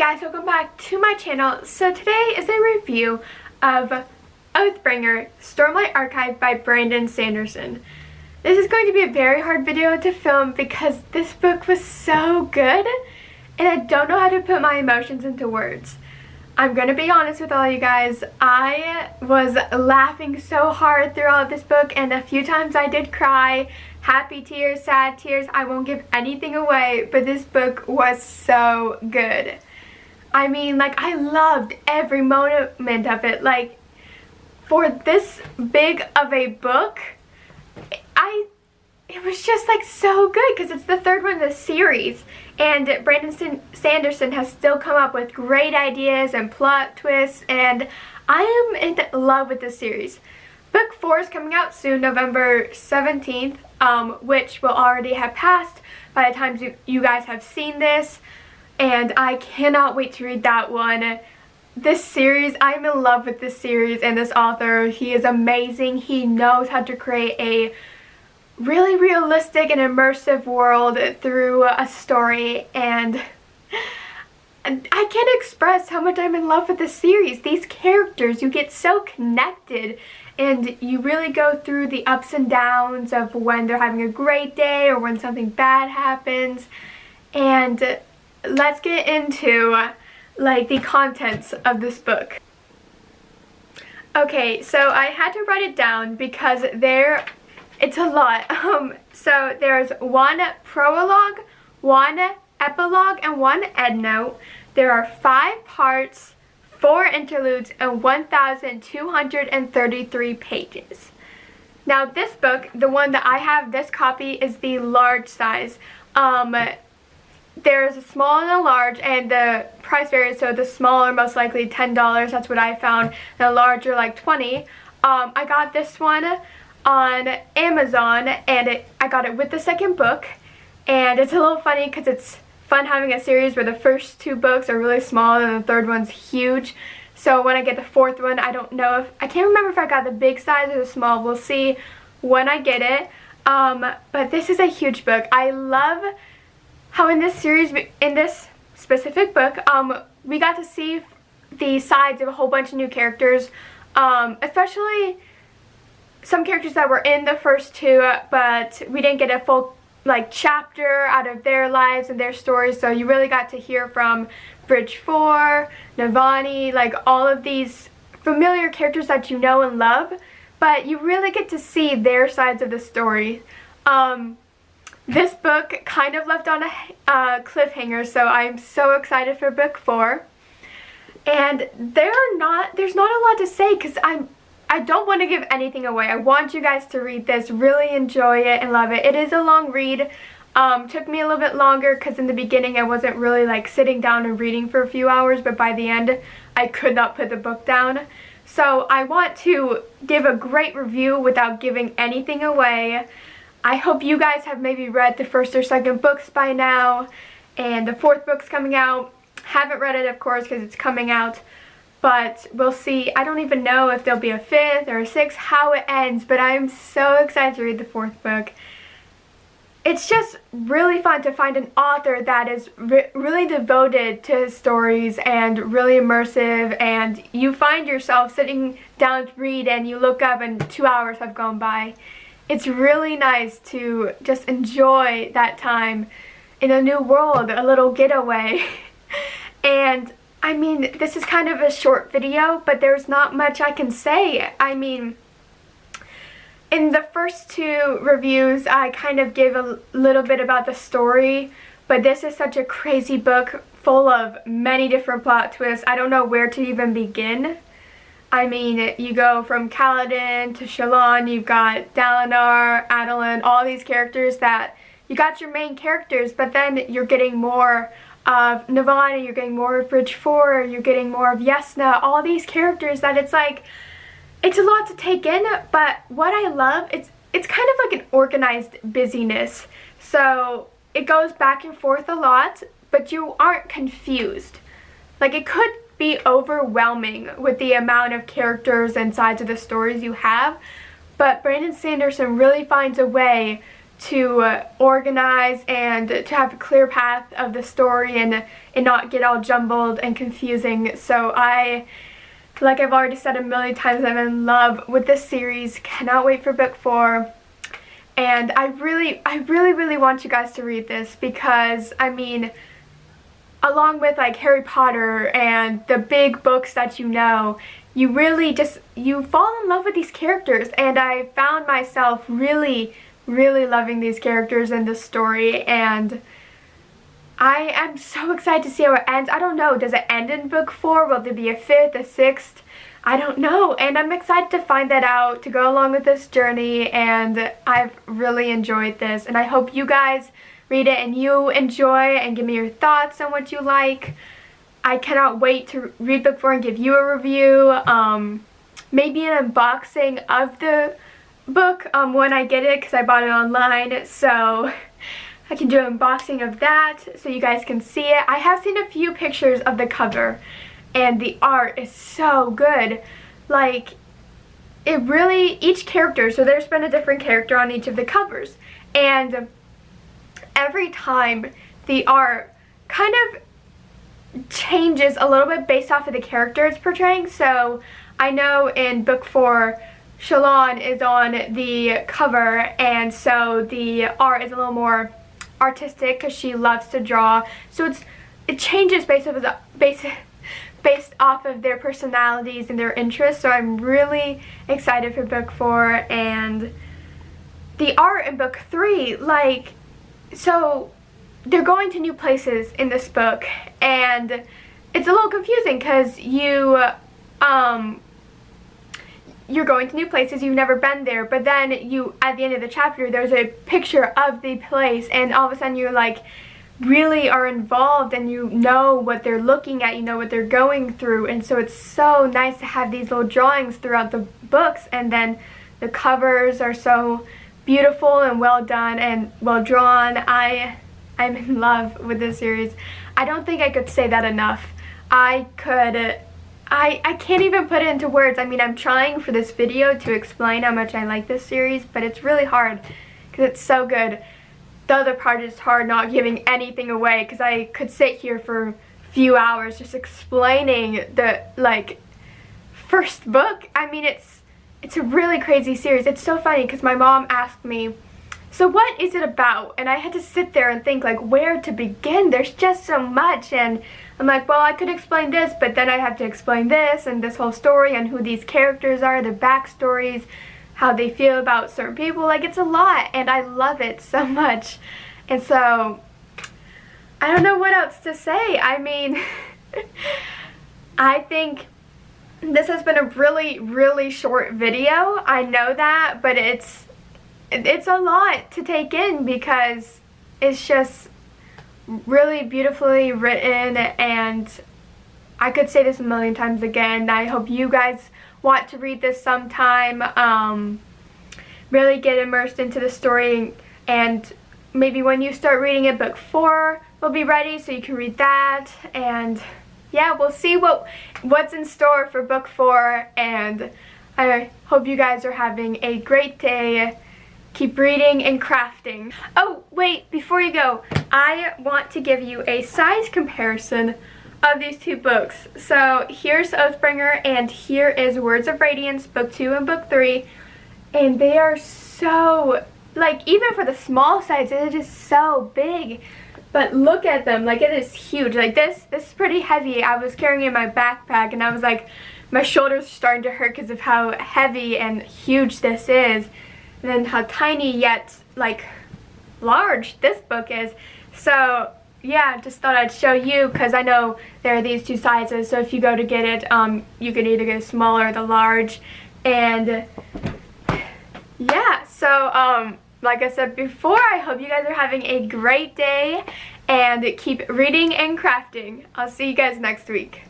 guys, welcome back to my channel. So today is a review of Oathbringer, Stormlight Archive by Brandon Sanderson. This is going to be a very hard video to film because this book was so good and I don't know how to put my emotions into words. I'm going to be honest with all you guys, I was laughing so hard throughout this book and a few times I did cry. Happy tears, sad tears, I won't give anything away, but this book was so good. I mean, like, I loved every moment of it. Like, for this big of a book, it was just like so good because it's the third one in the series and Brandon Sanderson has still come up with great ideas and plot twists, and I am in love with this series. Book 4 is coming out soon, November 17th, which will already have passed by the time you guys have seen this, and I cannot wait to read that one. This series, I'm in love with this series and this author. He is amazing. He knows how to create a really realistic and immersive world through a story, and I can't express how much I'm in love with this series. These characters, you get so connected and you really go through the ups and downs of when they're having a great day or when something bad happens. And let's get into like the contents of this book. Okay, so I had to write it down because it's a lot. So there's one prologue, one epilogue, and one endnote. There are 5 parts, 4 interludes, and 1,233 pages. Now this book, the one that I have, this copy, is the large size. There's a small and a large, and the price varies, so the small are most likely $10, that's what I found, and the large are like $20. I got this one on Amazon, and I got it with the second book, and it's a little funny because it's fun having a series where the first 2 books are really small and the third one's huge. So when I get the 4th one, I can't remember if I got the big size or the small. We'll see when I get it. But this is a huge book. I love how in this series, in this specific book, we got to see the sides of a whole bunch of new characters, especially some characters that were in the first 2, but we didn't get a full chapter out of their lives and their stories, so you really got to hear from Bridge 4, Navani, like all of these familiar characters that you know and love, but you really get to see their sides of the story. This book kind of left on a cliffhanger, so I'm so excited for book 4. And there's not a lot to say because I don't want to give anything away. I want you guys to read this, really enjoy it and love it. It is a long read. Took me a little bit longer because in the beginning I wasn't really like sitting down and reading for a few hours, but by the end I could not put the book down. So I want to give a great review without giving anything away. I hope you guys have maybe read the first or second books by now, and the 4th book's coming out. Haven't read it, of course, because it's coming out. But we'll see. I don't even know if there'll be a 5th or a 6th, how it ends, but I'm so excited to read the 4th book. It's just really fun to find an author that is really devoted to his stories and really immersive, and you find yourself sitting down to read and you look up and 2 hours have gone by. It's really nice to just enjoy that time in a new world, a little getaway. And I mean, this is kind of a short video, but there's not much I can say. I mean, in the first 2 reviews, I kind of gave a little bit about the story, but this is such a crazy book full of many different plot twists. I don't know where to even begin. I mean, you go from Kaladin to Shallan, you've got Dalinar, Adolin, all these characters that, you got your main characters, but then you're getting more of Navani, you're getting more of Bridge 4, you're getting more of Yesna, all these characters that it's like, it's a lot to take in, but what I love, it's kind of like an organized busyness. So it goes back and forth a lot, but you aren't confused. Like, it could be overwhelming with the amount of characters and sides of the stories you have, but Brandon Sanderson really finds a way to organize and to have a clear path of the story and not get all jumbled and confusing. So like I've already said a million times, I'm in love with this series. Cannot wait for book 4. And I really want you guys to read this because, I mean, along with like Harry Potter and the big books that you know, you really you fall in love with these characters, and I found myself really loving these characters in this story, and I am so excited to see how it ends. I don't know, does it end in book 4? Will there be a 5th, a 6th? I don't know, and I'm excited to find that out, to go along with this journey, and I've really enjoyed this, and I hope you guys read it and you enjoy and give me your thoughts on what you like. I cannot wait to read book 4 and give you a review, maybe an unboxing of the book when I get it, because I bought it online, so I can do an unboxing of that so you guys can see it. I have seen a few pictures of the cover, and the art is so good. Like, it really, each character, so there's been a different character on each of the covers, and every time the art kind of changes a little bit based off of the character it's portraying. So I know in book 4, Shalon is on the cover, and so the art is a little more artistic because she loves to draw. So it changes based off of their personalities and their interests. So I'm really excited for book 4. And the art in book 3, like, so they're going to new places in this book, and it's a little confusing because you're going to new places, you've never been there, but then at the end of the chapter there's a picture of the place, and all of a sudden you like really are involved and you know what they're looking at, you know what they're going through, and so it's so nice to have these little drawings throughout the books, and then the covers are so beautiful and well done and well drawn. I'm in love with this series. I don't think I could say that enough. I can't even put it into words. I mean, I'm trying for this video to explain how much I like this series, but it's really hard because it's so good. The other part is hard not giving anything away, because I could sit here for a few hours just explaining the, like, first book. I mean, it's a really crazy series. It's so funny because my mom asked me, so what is it about? And I had to sit there and think, like, where to begin? There's just so much. And I'm like, well, I could explain this, but then I have to explain this and this whole story and who these characters are, their backstories, how they feel about certain people. Like, it's a lot, and I love it so much. And so I don't know what else to say. I mean, I think this has been a really short video. I know that, but it's a lot to take in because it's just really beautifully written, and I could say this a million times again. I hope you guys want to read this sometime, really get immersed into the story, and maybe when you start reading it, book 4 will be ready so you can read that. And yeah, we'll see what's in store for book 4, and I hope you guys are having a great day. Keep reading and crafting. Oh, wait, before you go, I want to give you a size comparison of these two books. So here's Oathbringer, and here is Words of Radiance, book 2 and book 3. And they are so, like, even for the small size, it is so big. But look at them, like, it is huge. Like, this is pretty heavy. I was carrying it in my backpack, and I was like, my shoulders are starting to hurt because of how heavy and huge this is. And then how tiny yet, like, large this book is. So yeah, just thought I'd show you because I know there are these two sizes. So if you go to get it, you can either get a small or the large. And yeah, so like I said before, I hope you guys are having a great day and keep reading and crafting. I'll see you guys next week.